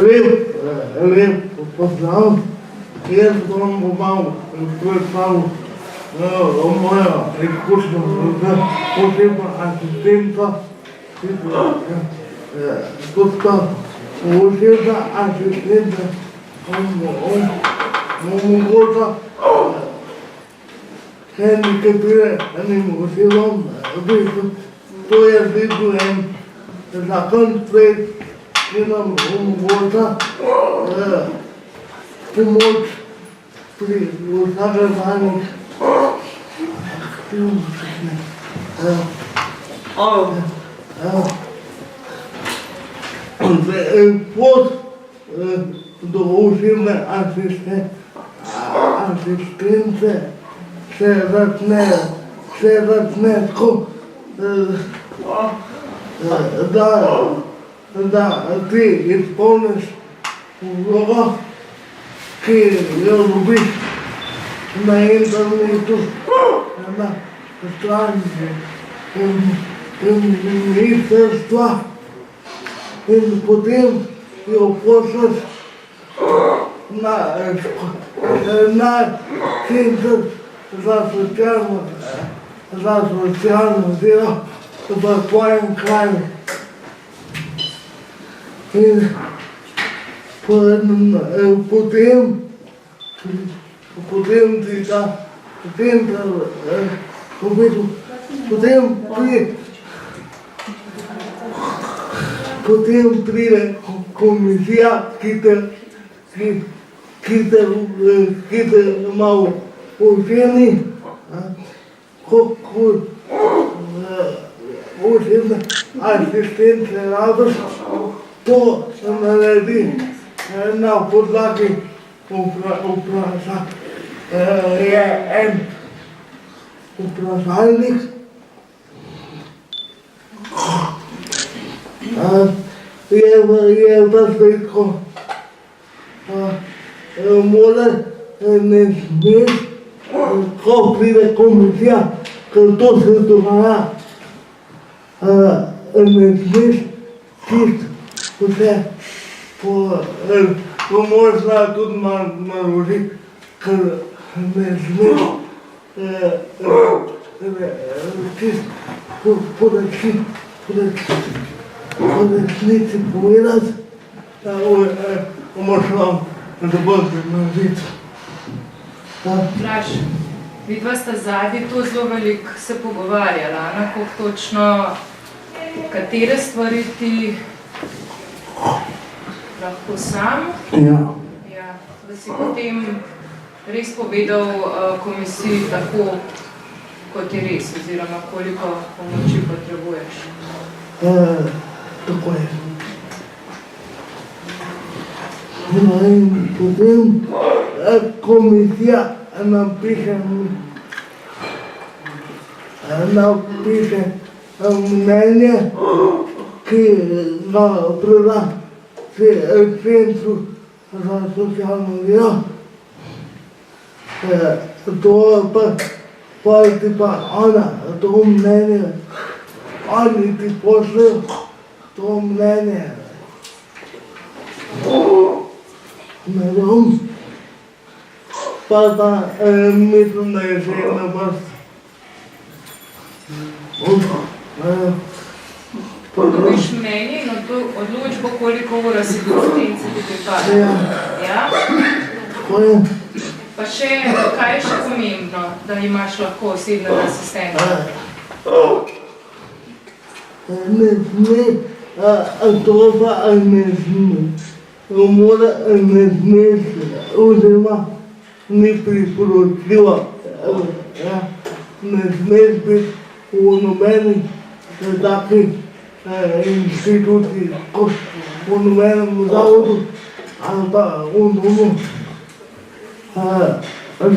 lep pozdrav. Jaz bom malo predstavil mojo izkušnjo z osebno asistenco. Gospa osebna asistenca omogoča hendikepiranim osebam, to je bil en zakon, ki nam omogoča pomoč pri vsakdanjih aktivnostih. Pot do osebne asistence se začne tako, da ti izpolniš vlogo, ki jo dobiš na internetu, na strani ministrstva, in potem jo pošlješ na center za socialno delo v tvojem kraju. In potem ti ta center povedal, potem pride komisija, ki te malo oceni, kako osebne asistence rabiš, to naredi na podlagi je en vprašalnik, je pa sliko, ne smeš, ko pride komisija, ker to se dogaja, ne smeš čist vse možno tudi naročiti, ker ne smeš čist po resnici povedati, močno da boste narediti. Draž, vidva sta zadnji to zelo veliko se pogovarjala, kako točno, katere stvari ti lahko sam, da si potem res povedal komisiji tako, kot je res, oziroma koliko pomoči potrebuješ. Tako je. In potem komisija napiše mnenje, ki ga preda centru za socialno delo. To pa ti pa ona, to mnenje, oni ti pošljajo to mnenje. Ne vem, pa da mislim, da je že na vrst. Dobiš mnenje in odločbo, koliko ura si asistence ti pripada. Ja? Tako je. Pa še, kaj je še pomembno, da imaš lahko osebnega asistenta? Ne sme, to pa ne sme. Mora ne smeš, oziroma ni priporočljivo. Ne smeš biti v nobeni taki instituciji, kot v nobenem zavodu ali pa v domu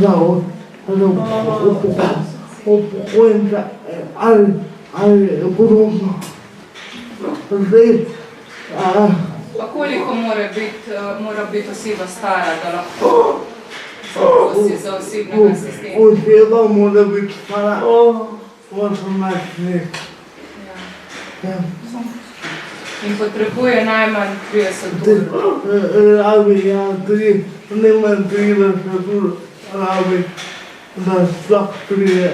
za upokojence ali podobno. Zdaj, pa koliko mora biti oseba stara, da lahko zaprosi za osebnega asistenta? Oseba mora biti stara 18 let. In potrebuje najmanj 30 ur. Rabi, ja, najmanj 30 ur rabi, da sploh pride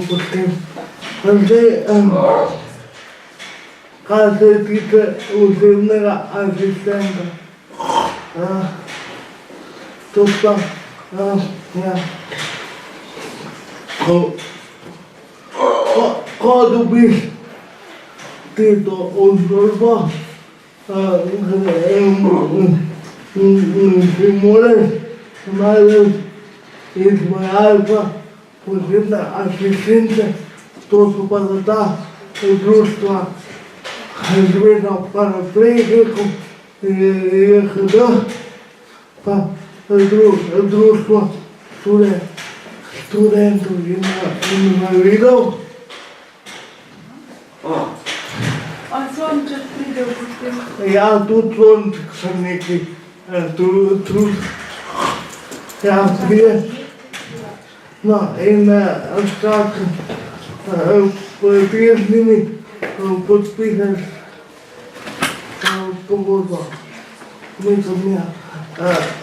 potem. Zdaj, kar se tiče osebnega asistenta, to pa, ja, ko dobiš to odločbo, ti moraš najti izvajalca posebne asistence, to so pa za ta društva Zveza paraplegikov, JHD, pa društvo študentov in invalidov. A Sonček pride v potem? Ja, tudi Sonček se nekaj trud. Ja, pride. No, in skratka, pride z njimi podpišeš pogodbo. Mislim, ja.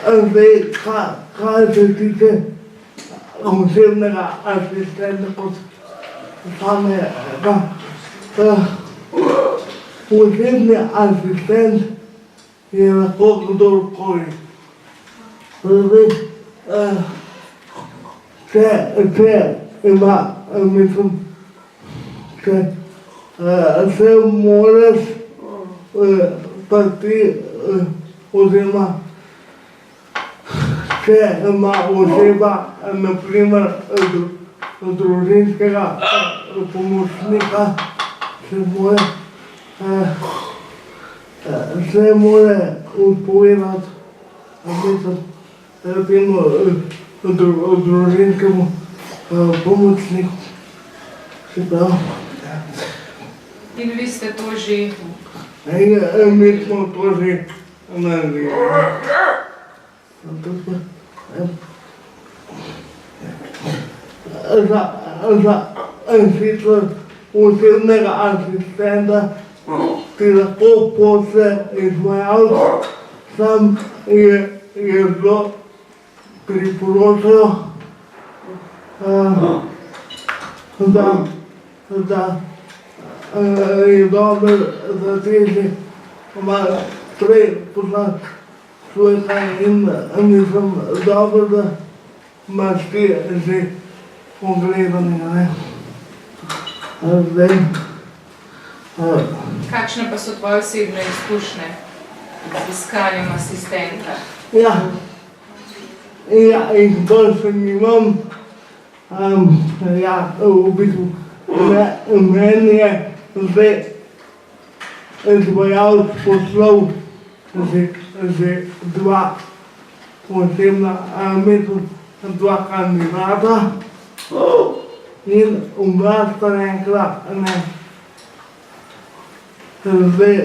Zdaj, kaj se tiče osebnega asistenta kot samega, osebni asistent je lahko kdorkoli. Zdaj, če ima, mislim, se moraš pa ti, oziroma če ima oseba, na primer, družinskega pomočnika, se more odpovedati, temu družinskemu pomočniku. Se pravi. In vi ste to že? Mi smo to že naredili. Za sicer osebnega asistenta ti lahko posle izvajalec, sam je zelo priporočajo, da je dobro za teže malo prej poznati svoj kaj in mislim dobro, da imaš ti že pogledanega, ne. Zdaj, kakšne pa so tvoje osebne izkušnje z iskanjem asistenta? Ja, in to sem imam, ja, v bistvu, meni je zdaj izvajalec poslal že dva osebna, mislim, dva kandidata in oba sta rekla, ne. Zdaj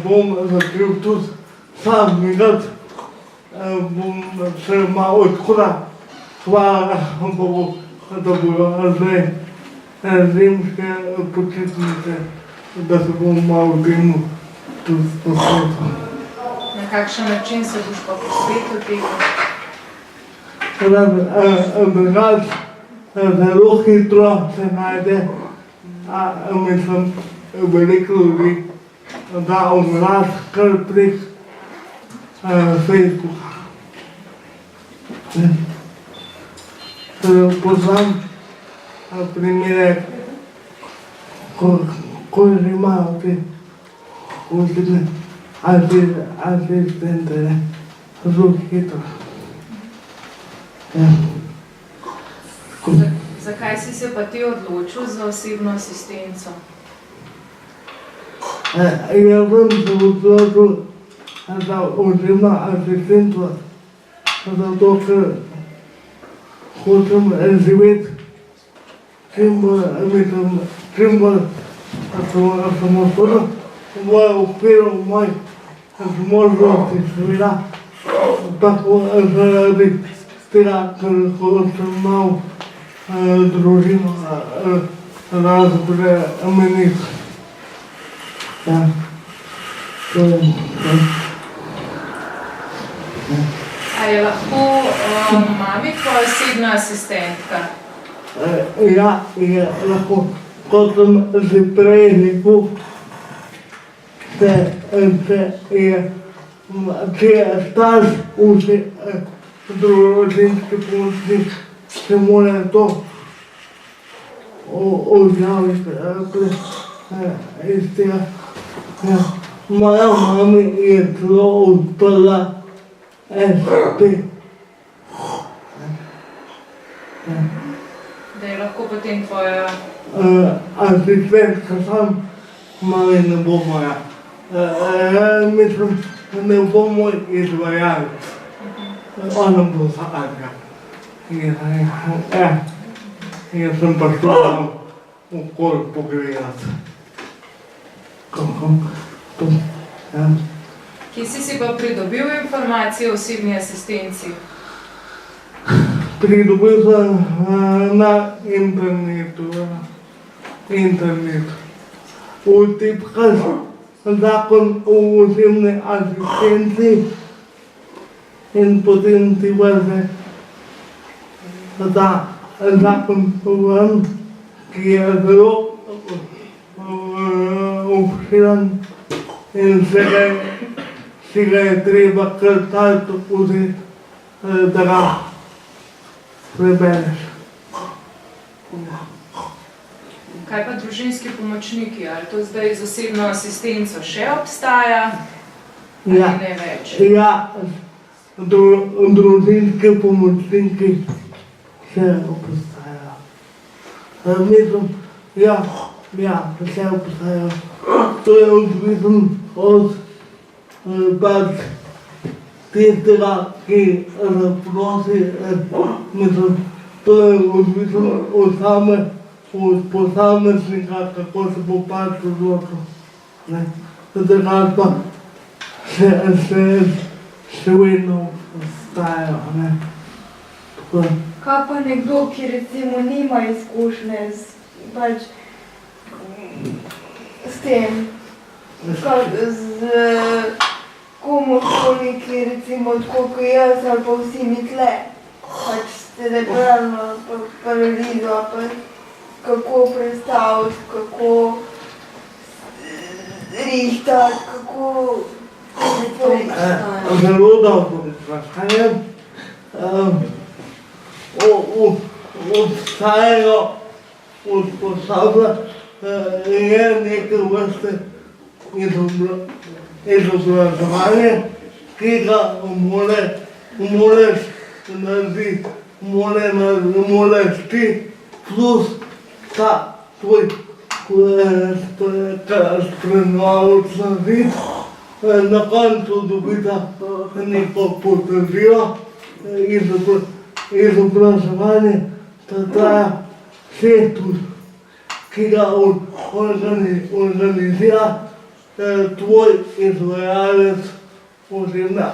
bom začel tudi sam igrati, bom se malo odkrat, hvala Bogu, da bodo zdaj zimske počitnice, da se bom malo temu tudi posvetil. Na kakšen način se boš pa posvetil tega? Drugače, zelo hitro se najde, mislim, veliko ljudi, da oglas kar prek Facebooka. Poznam primere, ko že imajo te osebne asistente, ne, zelo hitro. Zakaj si se pa ti odločil za osebno asistenco? Jaz sem se odločil za osebno asistenco, zato ker hočem živeti čim bolj samostojno, v okviru mojih zmožnosti, seveda, tako zaradi tega, ker hočem malo družino razbremeniti. Ja, to je to. A je lahko mami tvoja osebna asistentka? Ja, je lahko, kot sem že prej rekel, če je starš družinski pomočnik, se mora to objaviti iz tega. Moja mama je celo odprla SP. Da je lahko potem tvoja... Asistentka sam, mami ne bo moja. Mislim, ne bo moj izvajalec. Ona bo zadnja. Jaz sem pa šel tam okoli pogledati. Kje si pa pridobil informacije o osebni asistenci? Pridobil sem na internetu. Vtipkaš zakon o osebni asistenci in potem ti vrne ta zakon ven, ki je zelo obširen in si ga je treba kar tako vzeti, da ga prebereš. Kaj pa družinski pomočniki? Ali to zdaj z osebno asistenco še obstaja? Ali ne več? Ja, družinski pomočniki še obstajajo. Mislim, ja, še obstajajo. To je odvisno od tistega, ki zaprosi, mislim, to je odvisno od posameznika, kako se bo pač odločil. Drugače pa še vedno obstajajo. Kaj pa nekdo, ki recimo nima izkušnje s tem, z komorkoli, ki recimo tako kot jaz ali pa vsi mi tle, pač cerebralno paralizo, kako predstaviti, kako rihtati, kako zelo dobro vprašanje. Obstajajo je neke vrste izobraževanje, ki ga moraš narediti, moraš ti plus ta tvoj spremljevalec narediti, na koncu dobita neko potrdilo, izobraževanje, to traja 6 ur, ki ga organizira tvoj izvajalec oziroma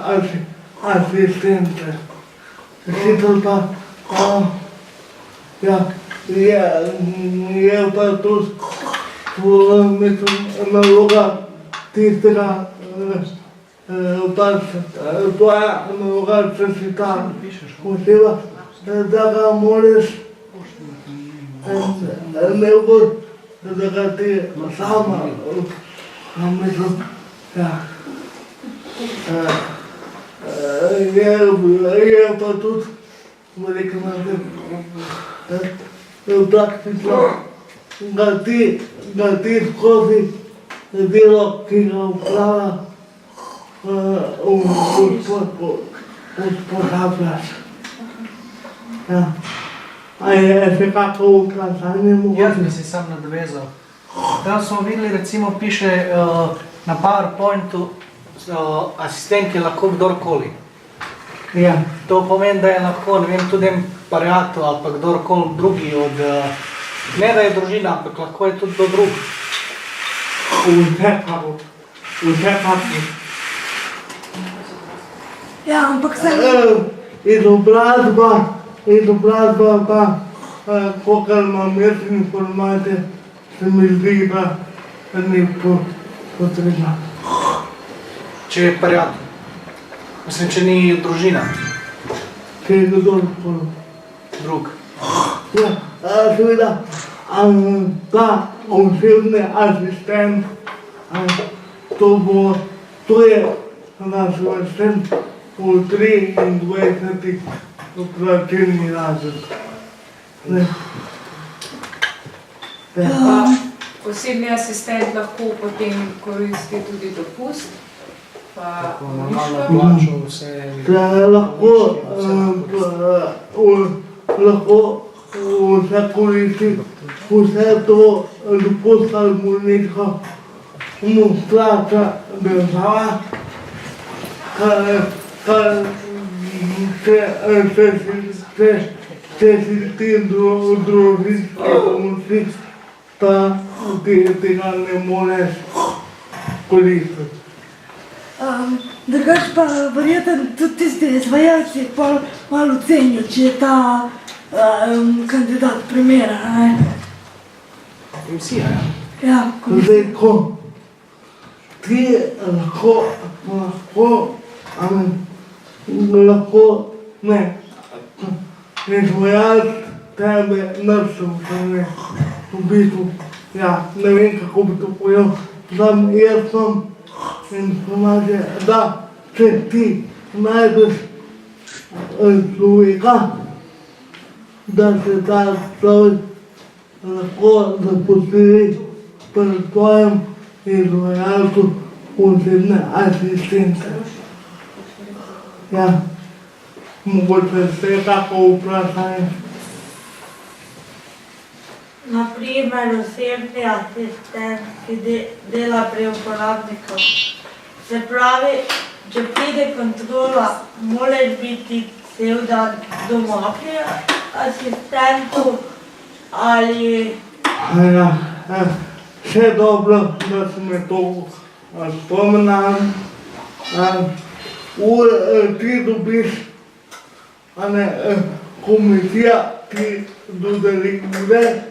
asistente. Sicer pa je pa tudi naloga tistega, tvoja naloga, če si ta oseba, da ga moraš da ga ti sama je pa tudi praktično ga ti skozi delo, ki ga upravlja, usposabljaš. A je še kako vprašanje mogoče? Jaz bi se sam nadovezal. Tam smo videli, recimo piše na PowerPointu, asistent je lahko kdorkoli. Ja. To pomeni, da je lahko, ne vem, tudi pariato ali pa kdorkoli drugi od, ne da je družina, ampak lahko je tudi do drug. Vsekakor. Ja, ampak se... Izobrazba pa kolikor imam jaz informacije, se mi zdi, da ni potrebno. Če je prijatelj. Mislim, če ni družina. Če je kdorkoli. Drug. Ja, seveda, ta osebni asistent, to je naš asistent v 23. plačilni razred. Ne. Osebni asistent lahko potem koristi tudi dopust, pa Normalno bolniško. plačo, vse. Lahko vse koristi, vse to dopust ali bolniško mu plača država, kar če si ti družinske pomoči, pa tega ne moreš koristiti. Drugač pa verjetno tudi tisti izvajalci pol malo cenijo, če je ta kandidat primeren, ne? Komisija, ja. Ja, Zdaj, ko ti lahko, ne, izvajalc tebe narsem, ne, v bistvu, ja, ne vem, kako bi to povedal, jaz sem informacije, da če ti najdeš človeka, da se ta človek lahko zaposli pri tvojem izvajalcu osebne asistence. Ja, mogoče se tako vprašanje. Naprimer, osebni asistent, ki dela pri uporabniku. Se pravi, če pride kontrola, moraš biti cel dan doma pri asistentu ali... Ja, še dobro, da si me to spomnil. Ti dobiš komisija, ki dodeli ure,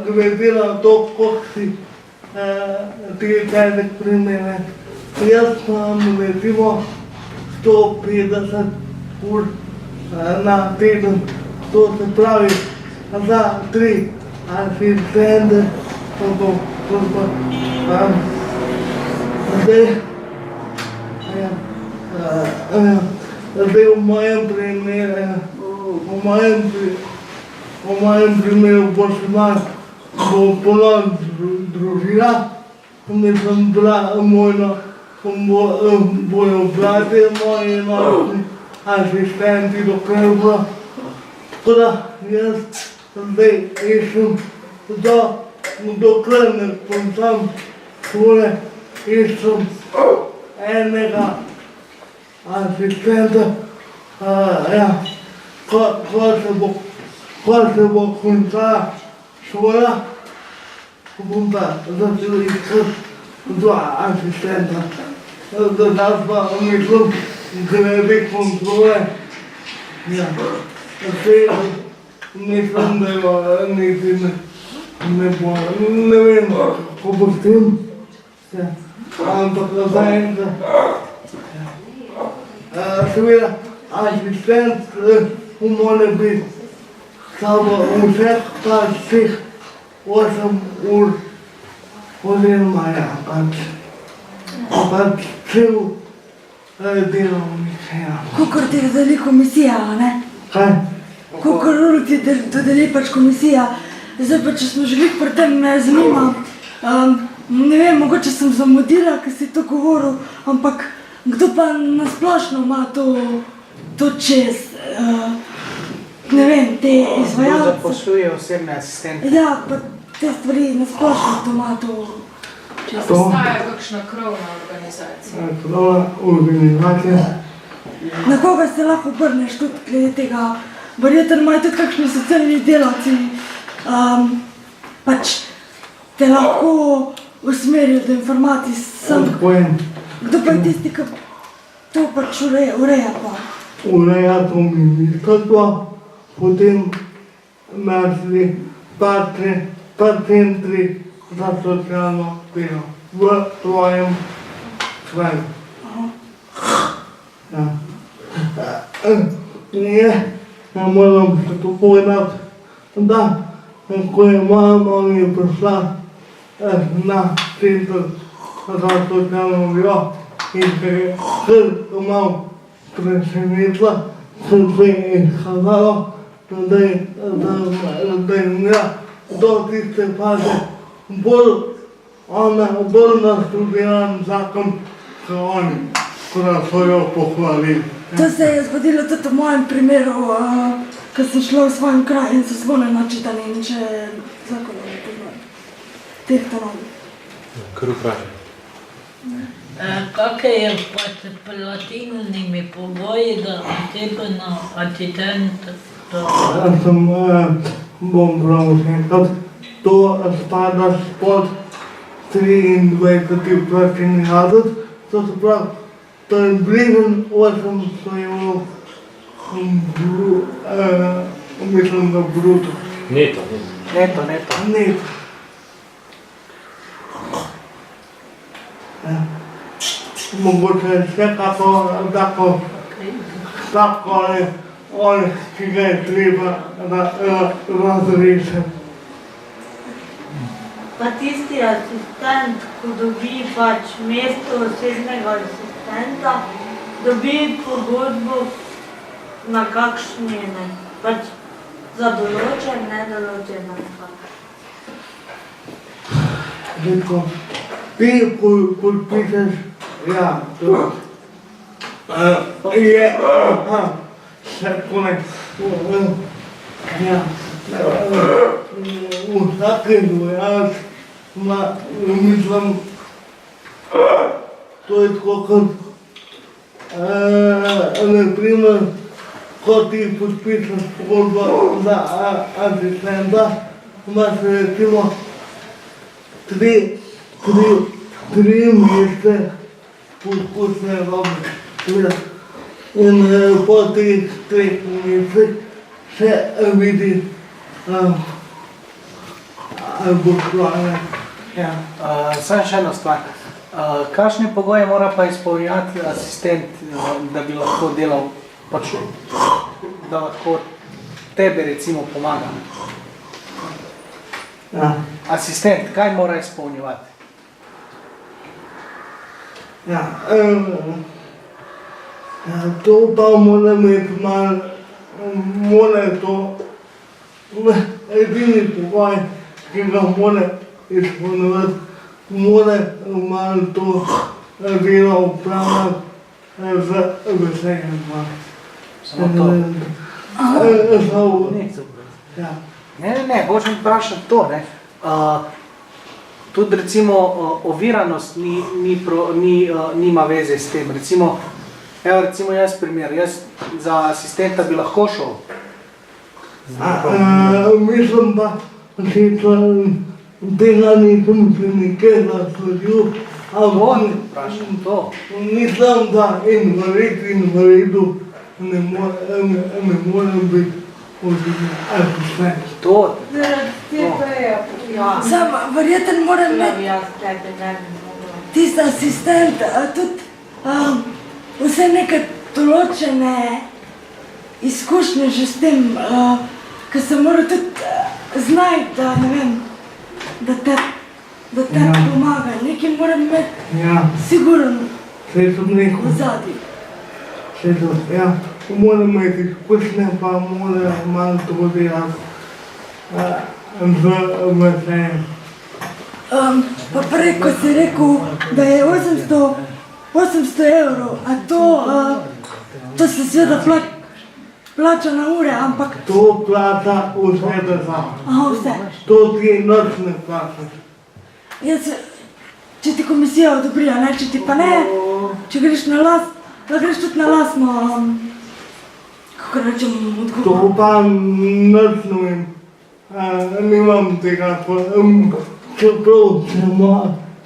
glede na to, koliko si ti težek primere. Jaz imam recimo 150 ur na teden, to se pravi za 3 asistente, zdaj v mojem primeru boš imel ponovno družina, mislim, bojo brati moji enotni asistenti, dokler bo. Tako da jaz zdaj iščem, dokler ne končam šole, iščem enega asistenta. Ko se bo končala šola, bom pa začel iskati 2 asistenta. Zdaj pa mislim, glede kontrole, ja, mislim, da jo niti ne bo, ne vem, kako bo s tem, ampak zaenkrat. Seveda, asistent mora biti samo vseh teh 8 ur oziroma pač cel delovnik. Kakor ti dodeli komisija, ne? Kaj? Kakor ur ti dodeli pač komisija. Zdaj pa, če smo že glih pri tem, me zanima, ne vem, mogoče sem zamudila, ker si to govoril, ampak kdo pa nasplošno ima to čez, ne vem, te Kdo izvajalce? zaposluje osebne asistente. Ja, pa te stvari nasplošno to ima to čez. Obstaja kakšna krovna organizacija? Krovna organizacija. Na koga se lahko obrneš tudi glede tega? Verjetno imajo tudi kakšni socialni delavci, pač te lahko usmerijo do informacij sem. Odpojem. Kdo pa je tisti, ki to pač ureja pa? Ureja to ministrstvo, potem našli pa centri za socialno delo v svojem kraju. Ja, moram še to povedati, da ko je moja mama prišla na center za socialno delo in se je kar malo presenetila, se je izkazalo, da je imela do tiste faze bolj nastudiran zakon, kot oni, ko so jo pohvalili. To se je zgodilo tudi v mojem primeru, ko sem šla v svojem kraju in so zvone načitani in če zakon ne poznam. Teh to novi. Kar vprašaj. Kakve je pa s plačilnimi pogoji za osebno asistenta? Jaz sem, bom prav enkrat, to spada pod 23. plačilni razred, to se pravi, to je blizu 800 evrov, mislim, da bruto. Neto. Neto. Mogoče še kako ki ga je treba razrešiti. Pa tisti asistent, ko dobi pač mesto osebnega asistenta, dobi pogodbo na kakšni ne, pač za določen, nedoločen ali kaj. Rekel, ti podpišeš, ja, to je, še konec, ja, vsake dvojač ima, mislim, to je tako kot, na primer, ko ti podpišeš pogodbo za asistenta, imaš recimo tri mesece poskusne dobe. In po teh 3 mesecih se vidi, ali bo šlo, ne. Samo še ena stvar. Kakšne pogoje mora pa izpolnjati asistent, da bi lahko delal, pač, da lahko tebi recimo pomaga? Ja. Asistent, kaj mora izpolnjevati? Ja, to pa mora imeti malo, mora to, edini pogoj, ki ga mora izpolnjevati, mora malo to delo upravljati z veseljem. Samo to? Ja. Ne, hočem vprašati to, ne. Tudi recimo oviranost nima veze s tem. Recimo jaz primer, jaz za asistenta bi lahko šel. Mislim pa, tega nisem se nikaj zasledil, ampak mislim, da invalidu ne more biti asistent. To. Sam verjeten moram imeti Jaz tebe ne bi mogla. tisti asistent, tudi vse neke določene izkušnje že s tem, ker se mora tudi znajti, da ne vem, da te pomaga. Nekaj moram imeti sigurno v zadnji. Ja, moram imeti izkušnje, pa mora malo to delati z veseljem. Pa prej, ko si rekel, da je 800 evrov, a to se seveda plača na ure, ampak... To plača vse država. Aha, vse. To ti nič ne plačaš. Če ti komisija odobri, a ne, če ti pa ne, če greš na las, da greš tudi na lasno, kako rečem, odgovor. To pa nič ne vem. Nimam tega, čeprav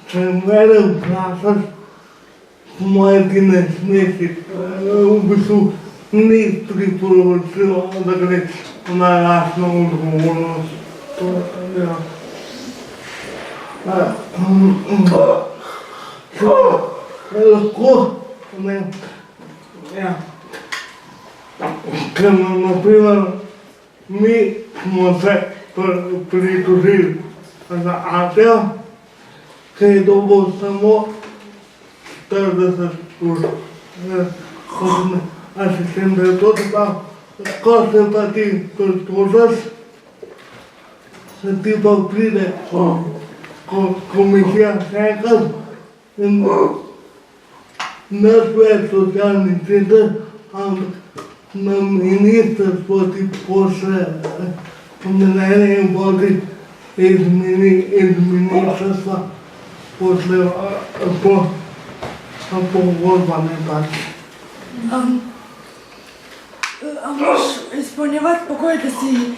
če mene vprašaš, moje ne smeti, v bistvu ni priporočilo, da gre na jasno odgovornost. To, ja. Lahko, ne, ja. Ker naprimer mi smo se pritožili za ATEO, ki je dobil samo 40 ur kot asistent, da je to tako, ko se pa ti pritožiš, se ti pa pride komisija še enkrat in naš več socialni center, ampak na ministrstvo ti pošle mnenje in poti iz ministrstva pošle pogodba, ne pač. A moraš izpolnjevati pogoj, da si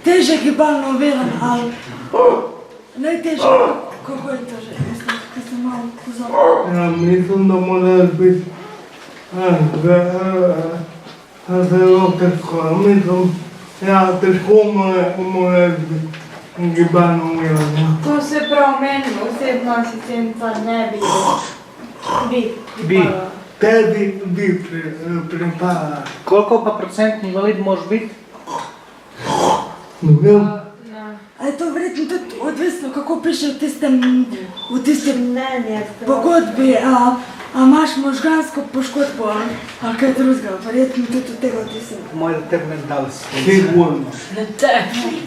teže gibalno oviran ali najtežje, kako je to že, mislim, ko sem malo pozorila. Ja, mislim, da moraš biti zelo težko. Mislim, ja, težko moraš biti gibalno oviran. To se pravi, meni osebna asistenca ne bi pripadala. Tebi bi pripadala. Koliko pa procent invalid moraš biti? Ne vem. A je to verjetno tudi odvisno, kako piše v tistem Mnenje pogodbi, a imaš možgansko poškodbo ali kaj drugega, verjetno tudi od tega odvisno. Moj da tebi ne dali si. Sigurno. Na tebi.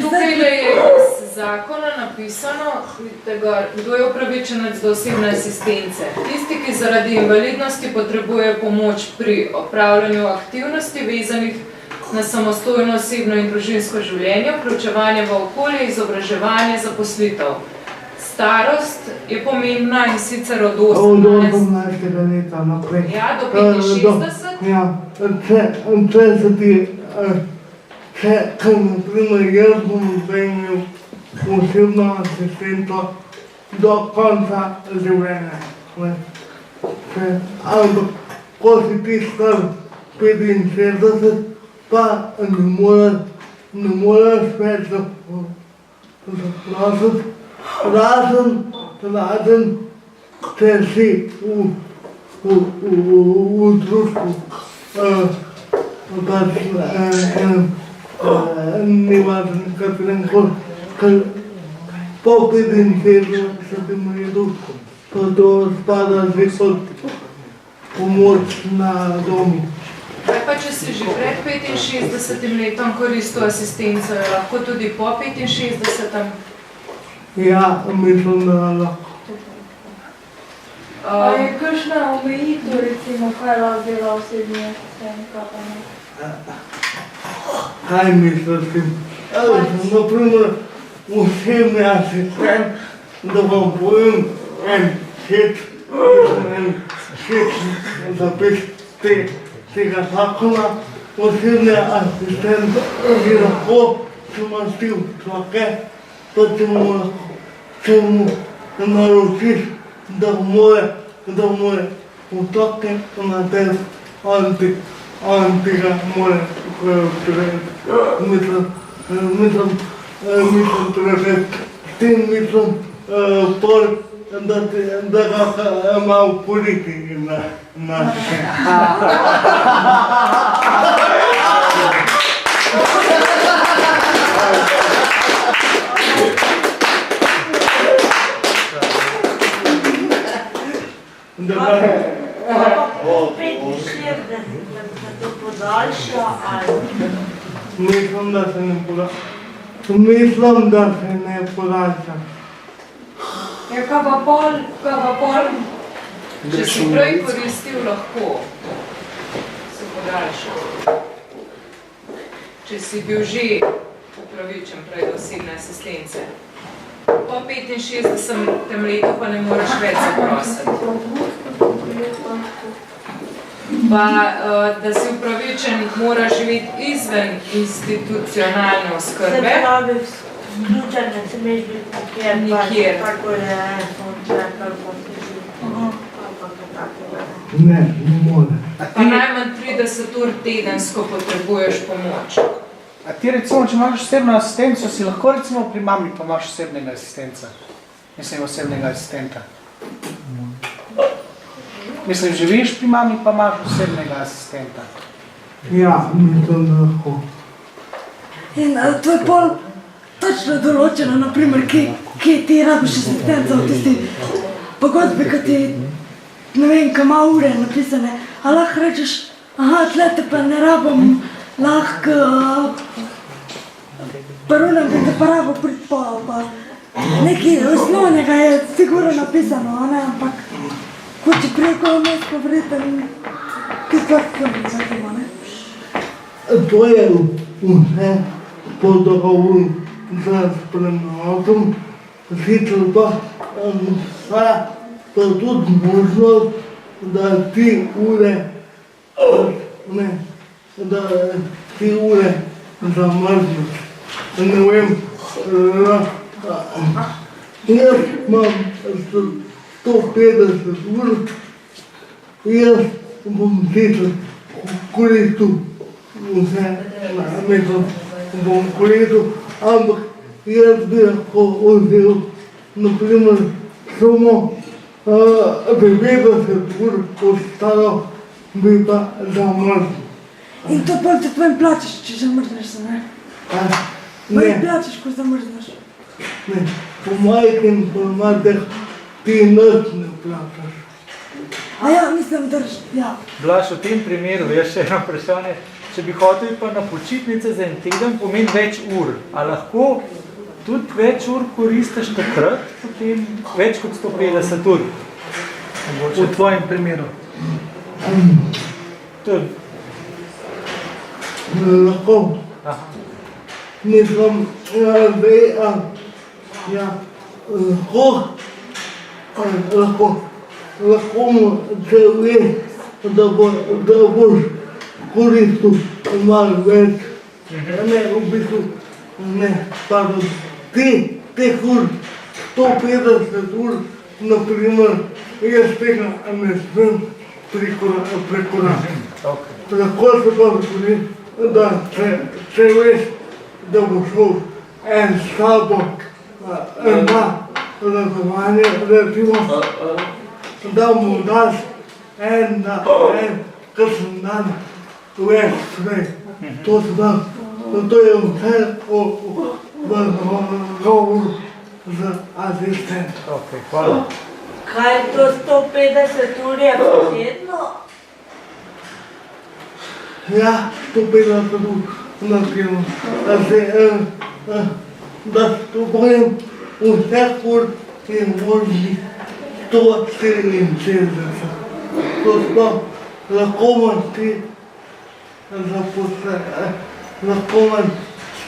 Tukaj je iz zakona napisano, kdo je upravičenec do osebne asistence. Tisti, ki zaradi invalidnosti potrebuje pomoč pri opravljanju aktivnosti vezanih na samostojno osebno in družinsko življenje, vključevanje v okolje, izobraževanje, zaposlitev. Starost je pomembna in sicer od 18. leta naprej. Ja, do 65. Ja, če se ti, če naprimer jaz bom zdaj imel osebno asistento do konca življenja. Ampak, ko si ti star 65, pa ne moreš več zaprositi, razen, če si v društvu, pač ni važno, katerem koli, ker po 65 letu pa to spada že kot pomoč na domu. Kaj pa, če si že pred 65 letom koristil asistenco, je lahko tudi po 65? Ja, mislim, da lahko. A je kakšna omejitev, recimo, kaj lahko dela osebni asistent, kaj pa ne? Kaj misliš s tem? Naprimer, osebni asistent, da vam povem en zapis tega zakona, osebni asistent je lahko, če imaš ti otroke, pa če mu naročiš, da mora otroke na tebi, on tega mora prevzeti. Mislim, prevzeti. S tem mislim, da ga malo politiki na Po 65 da se to podaljša ali... Mislim, da se ne podaljša. Mislim, da se ne podaljša. Ja, kaj pa pol? Če si prej koristil, lahko se podaljša. Če si bil že upravičen prej do osebne asistence. Po 65 letu pa ne moreš več zaprositi. Pa, da si upravičen, moraš živeti izven institucionalne oskrbe. Se pravi, vključen, ne smeš biti nikjer, Nikjer. tako je sonce, kako se živi. Ampak Ne more. Pa najmanj 30 ur tedensko potrebuješ pomoč. A ti recimo, če imaš osebno asistenco, si lahko recimo pri mami pa imaš osebnega asistenta? Mislim, osebnega asistenta. Mislim, živiš pri mami pa imaš osebnega asistenta. Ja, mislim, da lahko. In to je pol točno določeno, naprimer, kje ti rabiš asistenca v tisti pogodbi, ko ti, ne vem, kaj ima ure napisane, a lahko rečeš, aha, tle te pa ne rabim, lahko parunem bi te pa rabo priti pol, pa nekaj osnovnega je sigurno napisano, a ne, ampak ko če preko vmes pa vreten, ki stvar nekaj, ne? To je vse po dogovoru z spremljatom, sicer pa vsa pa tudi možnost, da ti ure zamrzneš. Ne vem, jaz imam 150 ur, jaz bom sicer koristil vse mesec, bom koristil, ampak jaz bi lahko vzel, naprimer, samo 90 ur ostalo bi pa zamrznil. In to pol te tvojim plačeš, če zamrzneš se, ne? Tvojim Ne, plačeš, ko zamrzneš. ne, po mojih informacijah ti nič ne plačaš. A ja, mislim, da, ja. Blaž, v tem primeru, jaz še eno vprašanje, če bi hotel pa na počitnice za en teden, pomeni več ur. A lahko tudi več ur koristiš takrat, potem več kot 150 ur? V tvojem primeru. Tudi. Lahko. Aha. Mislim, lahko mu če veš, da boš koristil malo več, ne, v bistvu, ne, pardon, teh ur, 150 ur, naprimer, jaz tega ne smem prekoračiti. Lahko se pa zgodi, da če veš, da bo šel en s sabo na razumanje, recimo, da mu daš en kakšen dan več prej. To je vse v dogovoru z asistentom. Ok, hvala. Kaj je to 150 ur je tedno? Ja, 150 ur na teden. Da to povem, vseh ur je možnih 167. To sploh lahko imaš ti lahko imaš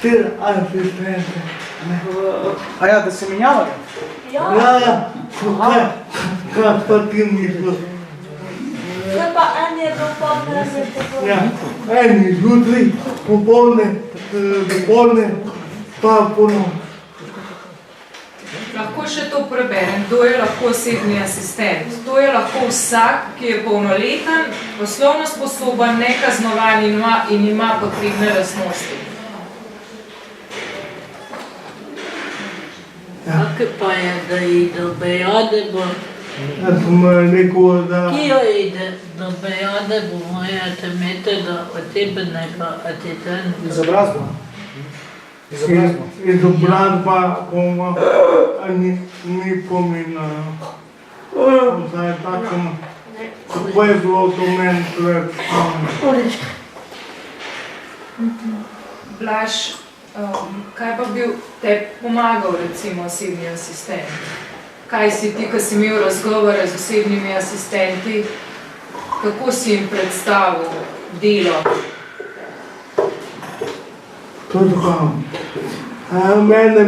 4 asistente. A ja, da se menjavali? Ja, kaj pa ti misliš? Zdaj pa en je dopoldne, en je popoldne. Ja, en je zjutraj, dopoldne, pa ponovno. Lahko še to preberem, kdo je lahko osebni asistent. To je lahko vsak, ki je polnoleten, poslovno sposoben, nekaznovan in ima potrebne lastnosti. Kak pa je, da ide v Bejade, bo... Jaz sem rekel, da... Kje ide do Bejade, bo moja temetega otebenega asistenta? Izobrazba. Izobrazba bomo ni pomenila. Zdaj tako, kako je bilo to meni pred Blaž, kaj pa bi te pomagal, recimo, osebni asistent? Kaj si ti, ko si imel razgovore z osebnimi asistenti, kako si jim predstavil delo? To tako. Mene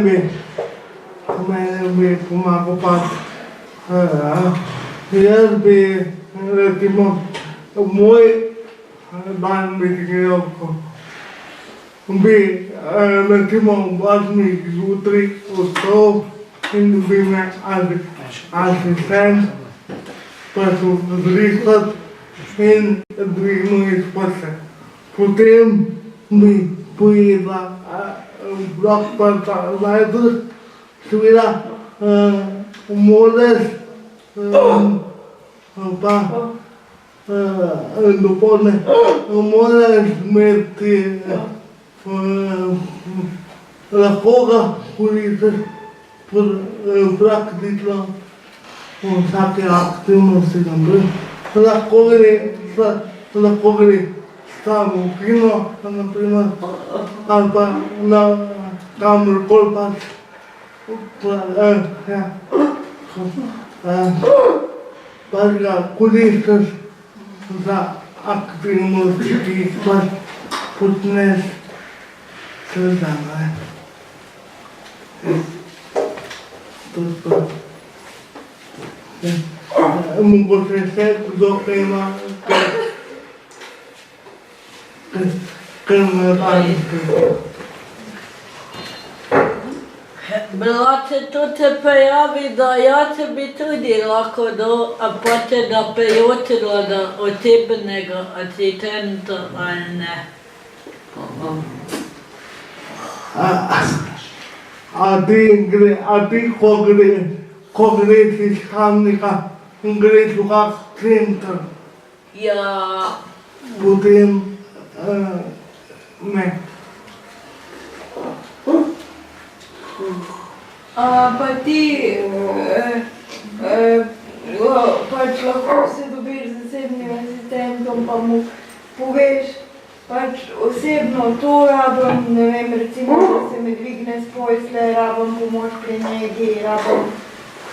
bi pomagal pa, jaz bi, recimo, moj dan bi gledal, bi, recimo, 8 zjutraj vstal in bi me asistent pač odrisati in dvignil izpase. Potem bi pojedla blok pa zajtrk, seveda moraš pa dopoldne moraš imeti lahko ga koristiš praktično vsake aktivnosti tam bil. Lahko gre samo v kino, naprimer, ali pa na kamorkoli pač. Pač ga koristiš za aktivnosti, ki jih pač počneš čez dan. To je to. Mogoče še kdo kaj ima, kaj me radi. Bila se tudi pojavi, da ja se bi tudi lahko apate da prijatelja da osebnega asistenta ali ne. A ti ko greš iz Kamnika in greš v kak center, Ja, potem ne. Pa ti pač lahko se dobiš z zasebnim asistentom, pa mu poveš pač osebno to rabim, ne vem, recimo, da se mi dvigne s posle, rabim pomoč pri negi, rabim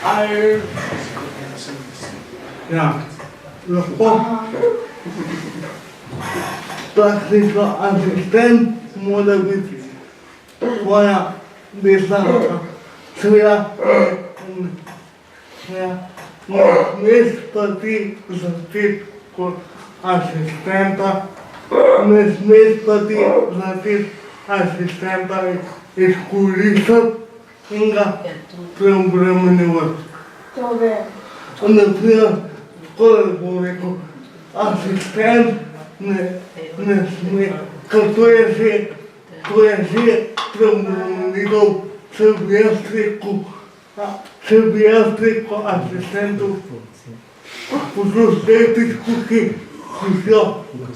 ali... Ja, lahko praktično asistent mora biti tvoja desna roka. Seveda ne smeš pa ti začeti kot asistenta, ne smeš pa ti začeti asistenta izkoristiti in ga preobremenjevati. To vem. Naprimer, tako da bom rekel, asistent ne sme, ker to je že preobremenitev, če bi jaz rekel asistentu, poslušajte tukaj, ki so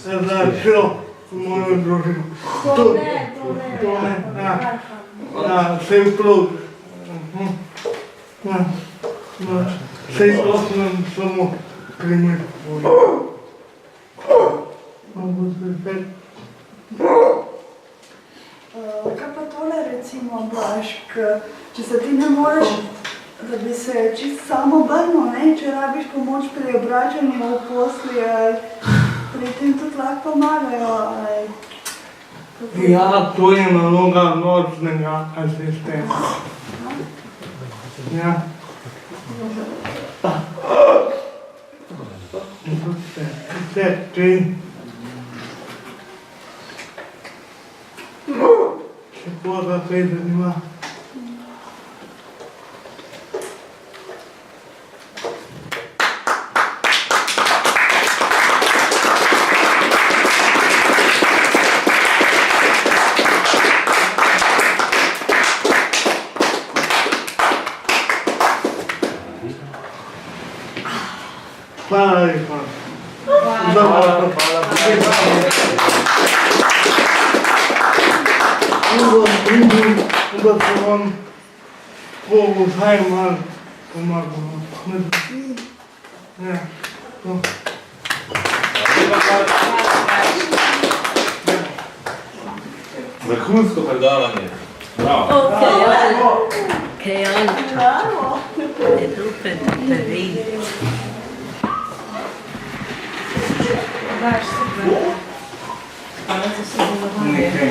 začelo mojo družino. To ne. Ja, sej prav. Sej to sem samo primer. Kaj pa tole recimo, Blaž, če se ti ne moreš, da bi se čisto samo obrnil, ne, če rabiš pomoč pri obračanju v posli, pri tem tudi lahko pomagajo, Ja, to je naloga nočnega asistenta. Ja. Vse ti. Še koga kaj zanima? Hvala lepa. Da se vam vsaj malo pomagamo. Ja, to. Vrhunsko predavanje. Bravo. Kejan, je super, da te vidim. Daš super. Hvala za sodelovanje. Nekaj.